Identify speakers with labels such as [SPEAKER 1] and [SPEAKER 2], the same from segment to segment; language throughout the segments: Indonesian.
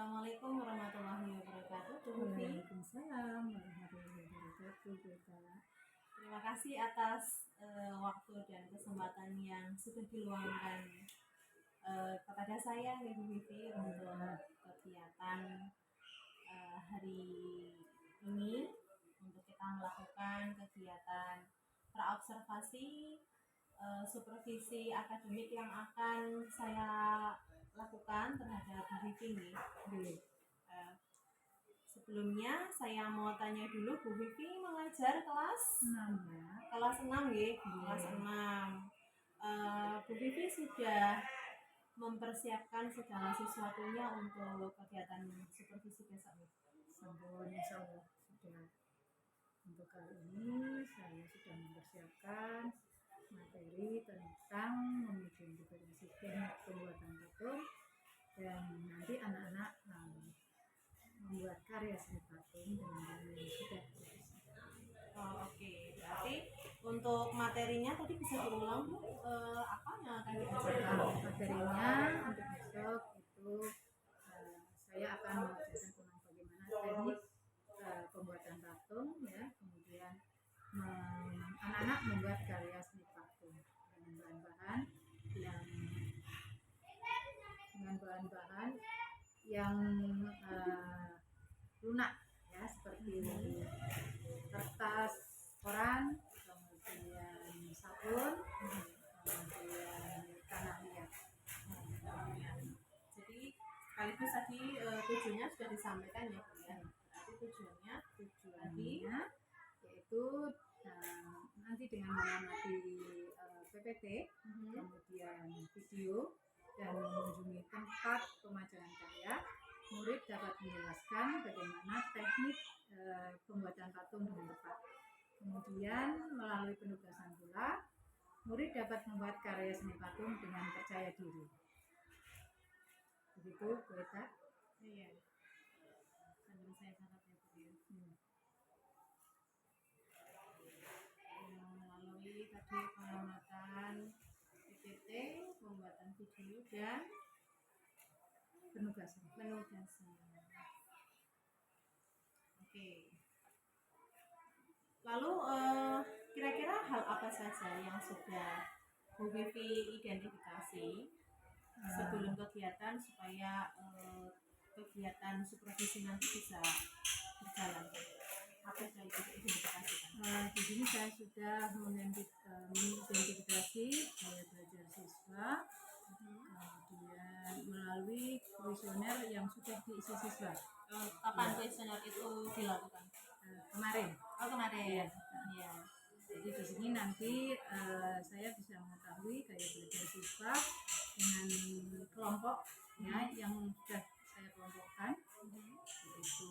[SPEAKER 1] Assalamualaikum warahmatullahi wabarakatuh. Bu Vivi,
[SPEAKER 2] Waalaikumsalam warahmatullahi wabarakatuh.
[SPEAKER 1] terima kasih atas waktu dan kesempatan yang sudah diluangkan kepada saya, Bu Vivi, untuk kegiatan hari ini, untuk kita melakukan kegiatan praobservasi supervisi akademik yang akan saya lakukan terhadap Bu Vivi. Uh, Sebelumnya saya mau tanya dulu, Bu Vivi mengajar kelas
[SPEAKER 2] 6 ya.
[SPEAKER 1] Kelas 6 ya, kelas 6. Bu Vivi sudah mempersiapkan segala sesuatunya untuk kegiatan supervisi besok.
[SPEAKER 2] Sampun insya Allah sudah. Untuk kali ini saya sudah mempersiapkan materi tentang memodifikasi teknik pembuatan patung, dan nanti anak-anak membuat karya seni patung dengan bahan yang sudah
[SPEAKER 1] Oke. Berarti untuk materinya tadi bisa diulang, Bu, apa yang akan diajarkan?
[SPEAKER 2] Materinya untuk besok itu saya akan mengajarkan tentang bagaimana teknik pembuatan patung ya, kemudian anak-anak membuat karya seni patung dengan bahan-bahan yang lunak ya, seperti kertas, koran, kemudian sabun, kemudian tanah liat.
[SPEAKER 1] Jadi sekaligus tadi tujuannya sudah disampaikan ya, Bu ya. Berarti tujuannya
[SPEAKER 2] yaitu nanti dengan mengamati PPT, kemudian video, dan mengunjungi tempat pemajangan karya, murid dapat menjelaskan bagaimana teknik pembuatan patung dengan tepat. Kemudian melalui penugasan pula, murid dapat membuat karya seni patung dengan percaya diri. Begitu, Bu Eta?
[SPEAKER 1] Iya. Sambil saya catat ya, Bu ya. Melalui tadi pengamatan PPT, pembuatan video, dan
[SPEAKER 2] Penugasan.
[SPEAKER 1] Oke. Lalu kira-kira hal apa saja yang sudah Bu Vivi identifikasi sebelum kegiatan supaya kegiatan supervisi nanti bisa berjalan? Apa yang sudah diidentifikasikan?
[SPEAKER 2] Di sini saya sudah mengidentifikasi gaya belajar siswa, kemudian melalui kuesioner yang sudah diisi siswa.
[SPEAKER 1] Kapan kuesioner itu dilakukan?
[SPEAKER 2] Kemarin.
[SPEAKER 1] Kemarin.
[SPEAKER 2] Iya. Jadi di sini nanti saya bisa mengetahui gaya belajar siswa dengan kelompok ya yang sudah saya kelompokkan, yaitu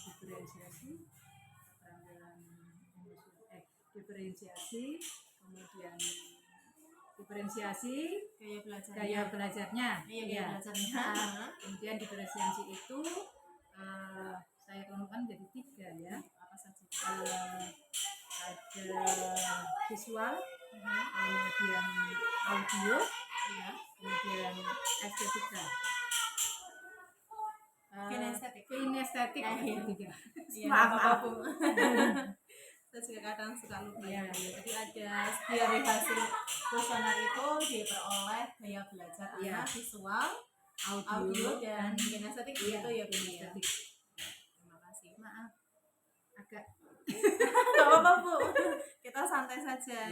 [SPEAKER 2] kemudian diferensiasi gaya belajarnya. Kemudian diferensiasi itu saya kelompokkan jadi 3 ya.
[SPEAKER 1] Apa saja?
[SPEAKER 2] Ada visual, kemudian audio, kemudian estetika. Kinestetik.
[SPEAKER 1] Maaf. Saya juga kadang suka lupa. Jadi ada dari hasil kuesioner itu diperoleh gaya belajar anak, visual, audio, dan kinestetik gitu ya, Bu. Terima kasih.
[SPEAKER 2] Maaf, agak
[SPEAKER 1] nggak apa-apa, Bu. Kita santai saja.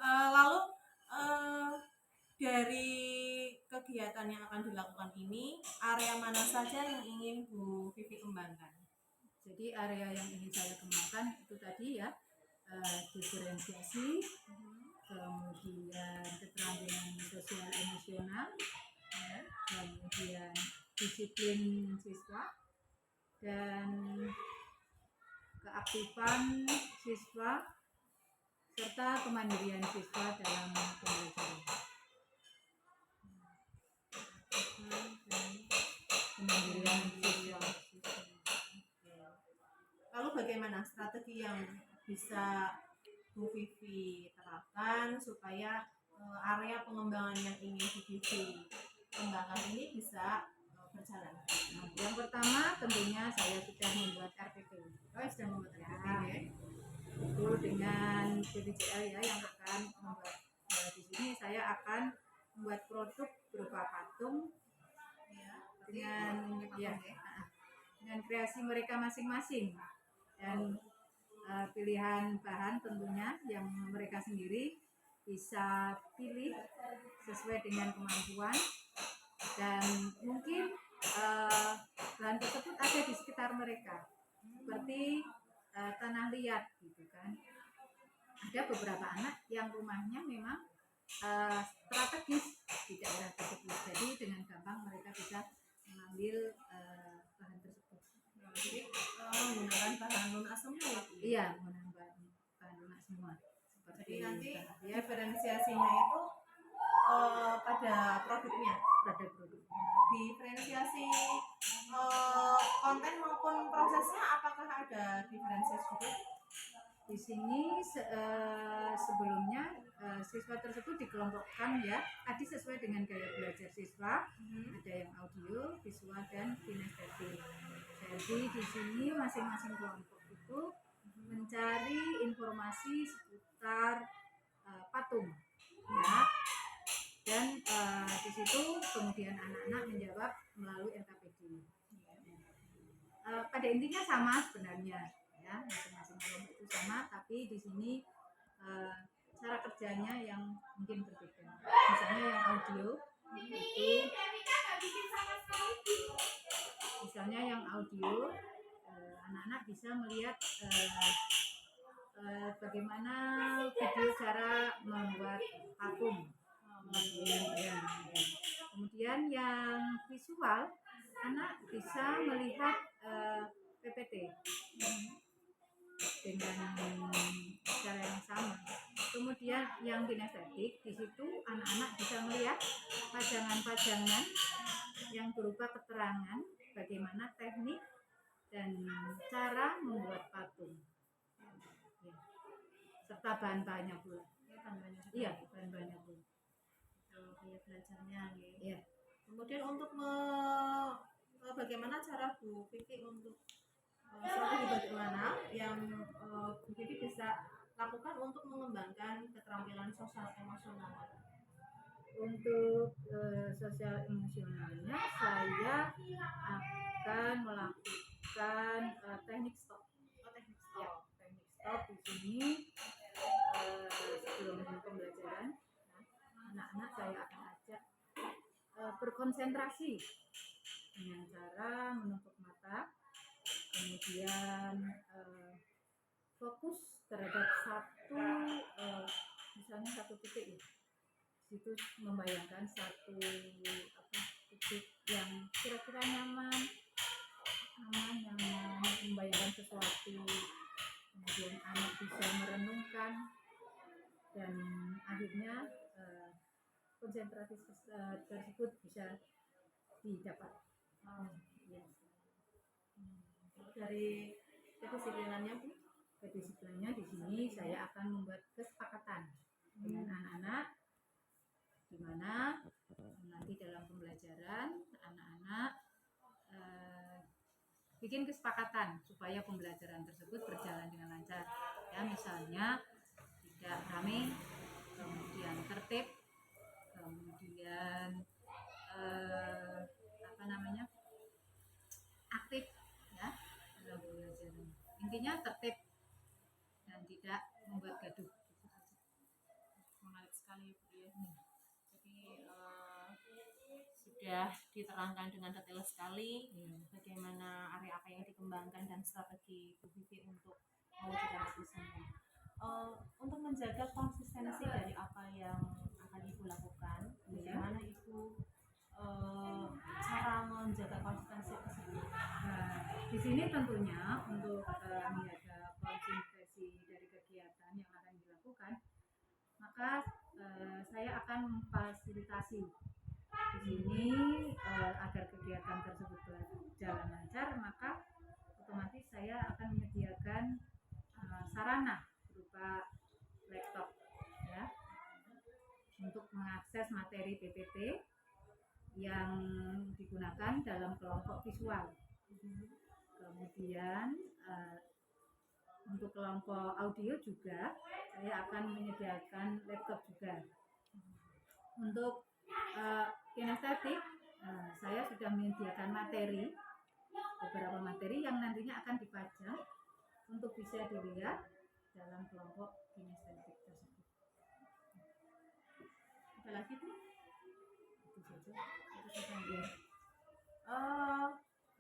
[SPEAKER 1] Lalu dari kegiatan yang akan dilakukan ini, area mana saja yang ingin Bu Vivi kembangkan?
[SPEAKER 2] Jadi area yang ingin saya kembangkan itu tadi ya, diferensiasi, kemudian keterampilan sosial emosional, kemudian disiplin siswa, dan keaktifan siswa, serta kemandirian siswa dalam pembelajaran. Kemandirian siswa.
[SPEAKER 1] Lalu bagaimana strategi yang bisa Bu Vivi terapkan supaya area pengembangan yang ingin Bu Vivi kembangkan ini bisa berjalan?
[SPEAKER 2] Yang pertama tentunya saya sudah membuat RPP.
[SPEAKER 1] Sudah membuat
[SPEAKER 2] Ya,
[SPEAKER 1] RPP.
[SPEAKER 2] itu dengan BPJL ya yang akan membuat di sini saya akan membuat produk berupa patung dengan dengan kreasi mereka masing-masing dan pilihan bahan tentunya yang mereka sendiri bisa pilih sesuai dengan kemampuan, dan mungkin bahan tersebut ada di sekitar mereka seperti tanah liat gitu kan. Ada beberapa anak yang rumahnya memang strategis di daerah tersebut, jadi dengan gampang mereka bisa mengambil bahan tersebut.
[SPEAKER 1] Jadi menggunakan bahan lunak semua ya?
[SPEAKER 2] Iya, menggunakan bahan lunak semua.
[SPEAKER 1] Jadi nanti
[SPEAKER 2] ya,
[SPEAKER 1] diferensiasinya itu pada produknya.
[SPEAKER 2] pada produk.
[SPEAKER 1] Diferensiasi konten maupun prosesnya apakah ada diferensiasi juga?
[SPEAKER 2] Di sini sebelumnya siswa tersebut dikelompokkan ya, tadi sesuai dengan gaya belajar siswa. Ada yang audio, visual, dan kinestetik. Jadi di sini masing-masing kelompok itu mencari informasi seputar patung, ya. Dan di situ kemudian anak-anak menjawab melalui LKPD. Pada intinya sama sebenarnya, ya, masing-masing kelompok itu sama, tapi di sini cara kerjanya yang mungkin berbeda. Misalnya yang audio itu, misalnya yang audio, anak-anak bisa melihat bagaimana video cara membuat patung. Kemudian yang visual, anak bisa melihat PPT dengan cara yang sama. Kemudian yang kinestetik, di situ anak-anak bisa melihat pajangan-pajangan yang berupa keterangan bagaimana teknik dan cara membuat patung, ya. Serta bahan-bahannya pula. Iya, bahan-bahannya pula.
[SPEAKER 1] Kayak belajarnya gitu.
[SPEAKER 2] Iya.
[SPEAKER 1] Kemudian untuk bagaimana cara Bu Vivi untuk strategi bagaimana yang Bu Vivi bisa lakukan untuk mengembangkan keterampilan sosial emosional?
[SPEAKER 2] Untuk sosial emosionalnya saya akan melakukan teknik stop.
[SPEAKER 1] Teknik
[SPEAKER 2] Ya,
[SPEAKER 1] stop.
[SPEAKER 2] teknik stop di sini sebelum pembelajaran, anak-anak saya akan ajak berkonsentrasi dengan cara menutup mata, kemudian fokus terhadap misalnya satu titik ya. Situ membayangkan satu titik yang kira-kira nyaman, membayangkan sesuatu. Kemudian anak bisa merenungkan dan akhirnya konsentrasi tersebut bisa didapat. Yes.
[SPEAKER 1] Dari kedisiplinannya Bu?
[SPEAKER 2] Kedisiplinannya di sini saya akan membuat kesepakatan dengan anak-anak, di mana nanti dalam pembelajaran anak-anak bikin kesepakatan supaya pembelajaran tersebut berjalan dengan lancar. Ya, misalnya tidak ramai, kemudian tertib, kemudian aktif ya dalam pembelajaran. Intinya tertib dan tidak membuat gaduh.
[SPEAKER 1] Menarik sekali Bu ya. Jadi sudah diterangkan dengan detail sekali bagaimana area apa yang dikembangkan dan strategi Bu Vivi untuk mewujudkan itu semua. Untuk menjaga konsistensi dari apa yang akan Ibu lakukan, bagaimana Ibu cara menjaga konsistensi tersebut?
[SPEAKER 2] Di sini tentunya untuk menjaga konsistensi dari kegiatan yang akan dilakukan, maka saya akan memfasilitasi di sini agar kegiatan tersebut berjalan lancar, maka otomatis saya akan menyediakan sarana berupa laptop ya untuk mengakses materi PPT yang digunakan digunakan dalam kelompok visual. Kemudian untuk kelompok audio juga saya akan menyediakan laptop juga. Untuk kinestetik saya sudah menyediakan beberapa materi yang nantinya akan dipajang untuk bisa dilihat dalam kelompok kinestetik tersebut.
[SPEAKER 1] Ada lagi tuh?
[SPEAKER 2] Itu saja. Ya.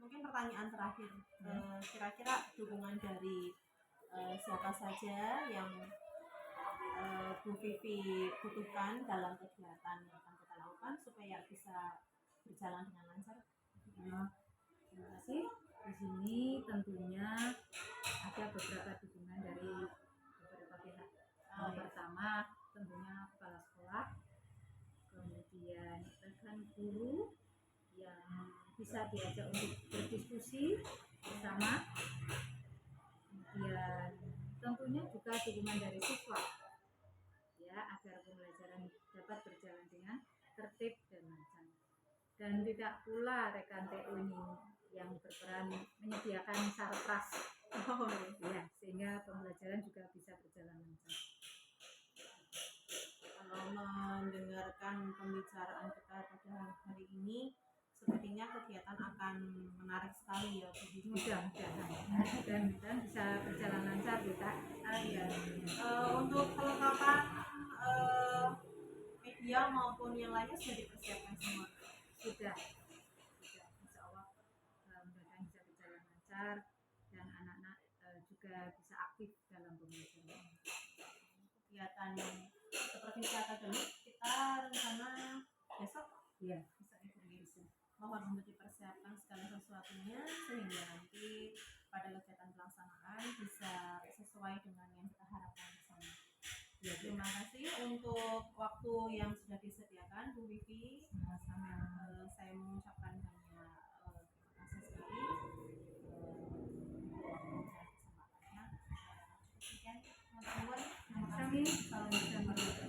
[SPEAKER 1] Mungkin pertanyaan terakhir, kira-kira dukungan dari siapa saja yang Bu Vivi butuhkan dalam kegiatan yang akan kita lakukan supaya bisa berjalan dengan lancar?
[SPEAKER 2] Terima kasih. Di sini tentunya ada beberapa dukungan dari beberapa pihak. Yang pertama tentunya kepala sekolah, kemudian rekan guru yang bisa diajak untuk berdiskusi bersama, kemudian tentunya juga dukungan dari siswa ya, agar pembelajaran dapat berjalan dengan tertib dan lancar. Dan tidak pula rekan TU ini yang berperan menyediakan sarpras ya, sehingga pembelajaran juga bisa berjalan lancar.
[SPEAKER 1] Kalau mendengarkan pembicaraan kita pada hari ini, sepertinya kegiatan akan menarik sekali ya, Bu.
[SPEAKER 2] Mudah-mudahan dan bisa berjalan lancar kita.
[SPEAKER 1] Ya. Untuk kelengkapan media maupun yang lainnya sudah dipersiapkan semua.
[SPEAKER 2] Sudah. Insya Allah mudah-mudahan bisa berjalan lancar dan anak-anak juga bisa aktif dalam pembelajaran.
[SPEAKER 1] Kegiatan seperti akademik kita rencana besok
[SPEAKER 2] ya
[SPEAKER 1] bisa bisa. Mohon untuk dipersiapkan segala sesuatunya sehingga nanti pada kegiatan pelaksanaan bisa sesuai dengan yang kita harapkan bersama. Ya, terima kasih untuk waktu yang sudah disediakan Bu Vivi.
[SPEAKER 2] Sama-sama.
[SPEAKER 1] Saya mengucapkan banyak terima kasih sekali. Kesempatannya. Sekian, teman-teman. Terima kasih. Salam